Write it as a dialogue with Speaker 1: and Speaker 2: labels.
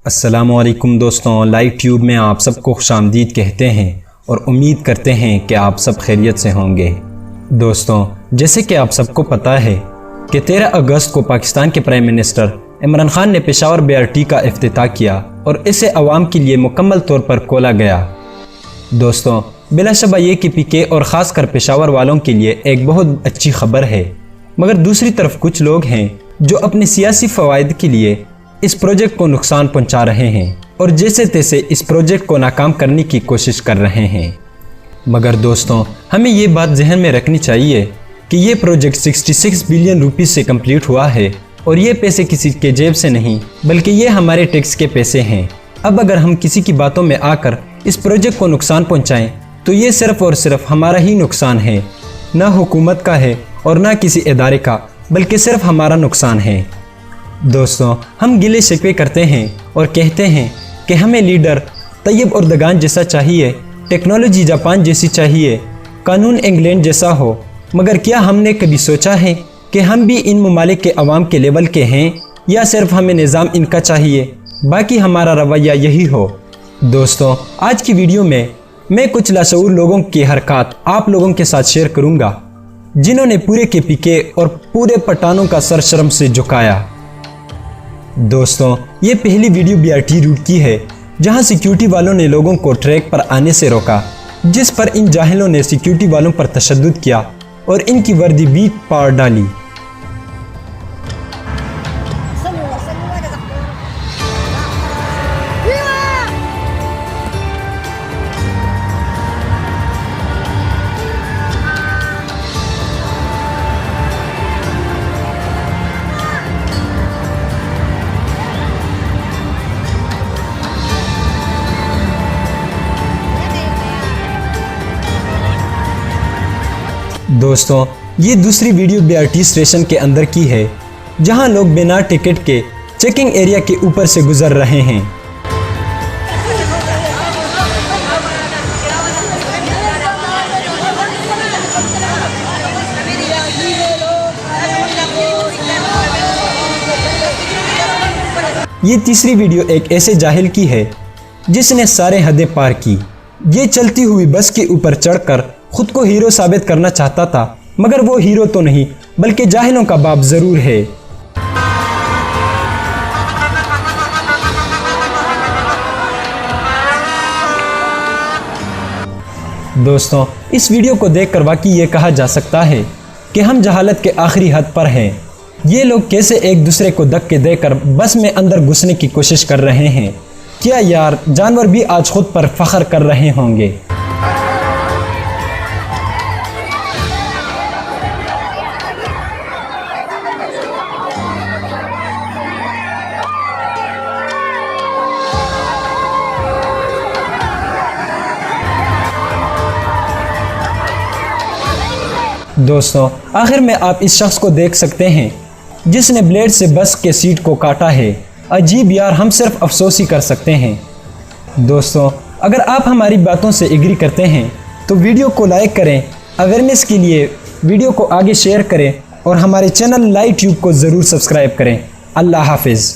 Speaker 1: अस्सलामुअलैकुम दोस्तों, live tube में आप सबको खुशामदीद कहते हैं और उम्मीद करते हैं कि आप सब खैरियत से होंगे। दोस्तों, जैसे कि आप सबको पता है कि 13 अगस्त को पाकिस्तान के प्राइम मिनिस्टर इमरान खान ने पेशावर BRT का इफ्तिताह किया और इसे आवाम के लिए मुकम्मल तौर पर खोला गया। दोस्तों, बिलाशुबा ये कि PK और ख़ासकर पेशावर वालों के लिए एक बहुत अच्छी खबर है, मगर दूसरी तरफ कुछ लोग हैं जो अपने सियासी फ़वाइद के लिए इस प्रोजेक्ट को नुकसान पहुंचा रहे हैं और जैसे तैसे इस प्रोजेक्ट को नाकाम करने की कोशिश कर रहे हैं। मगर दोस्तों, हमें ये बात जहन में रखनी चाहिए कि ये प्रोजेक्ट 66 बिलियन रुपीस से कंप्लीट हुआ है और ये पैसे किसी के जेब से नहीं बल्कि ये हमारे टैक्स के पैसे हैं। अब अगर हम किसी की बातों में आकर इस प्रोजेक्ट को नुकसान पहुँचाएँ तो ये सिर्फ और सिर्फ हमारा ही नुकसान है, ना हुकूमत का है और ना किसी इदारे का, बल्कि सिर्फ हमारा नुकसान है। दोस्तों, हम गिले शिकवे करते हैं और कहते हैं कि हमें लीडर तैयब उर्दगान जैसा चाहिए, टेक्नोलॉजी जापान जैसी चाहिए, कानून इंग्लैंड जैसा हो, मगर क्या हमने कभी सोचा है कि हम भी इन ममालिक के अवाम के लेवल के हैं या सिर्फ हमें निज़ाम इनका चाहिए, बाकी हमारा रवैया यही हो। दोस्तों, आज की वीडियो में मैं कुछ लाशऊर लोगों की हरकत आप लोगों के साथ शेयर करूँगा जिन्होंने पूरे के PK और पूरे पठानों का सर शर्म से झुकाया। दोस्तों, ये पहली वीडियो BRT रूट की है जहां सिक्योरिटी वालों ने लोगों को ट्रैक पर आने से रोका, जिस पर इन जाहिलों ने सिक्योरिटी वालों पर तशद्दुद किया और इनकी वर्दी भी पाड़ डाली। दोस्तों, ये दूसरी वीडियो BRT स्टेशन के अंदर की है जहां लोग बिना टिकट के चेकिंग एरिया के ऊपर से गुजर रहे हैं। ये तीसरी वीडियो एक ऐसे जाहिल की है जिसने सारे हदें पार की। ये चलती हुई बस के ऊपर चढ़कर खुद को हीरो साबित करना चाहता था, मगर वो हीरो तो नहीं बल्कि जाहिलों का बाप जरूर है। दोस्तों, इस वीडियो को देखकर वाकई ये कहा जा सकता है कि हम जहालत के आखिरी हद पर हैं। ये लोग कैसे एक दूसरे को धक्के देकर बस में अंदर घुसने की कोशिश कर रहे हैं। क्या यार, जानवर भी आज खुद पर फख्र कर रहे होंगे। दोस्तों, आखिर में आप इस शख्स को देख सकते हैं जिसने ब्लेड से बस के सीट को काटा है। अजीब यार, हम सिर्फ अफसोस ही कर सकते हैं। दोस्तों, अगर आप हमारी बातों से एग्री करते हैं तो वीडियो को लाइक करें, अवेयरनेस के लिए वीडियो को आगे शेयर करें और हमारे चैनल लाइव ट्यूब को ज़रूर सब्सक्राइब करें। अल्लाह हाफिज़।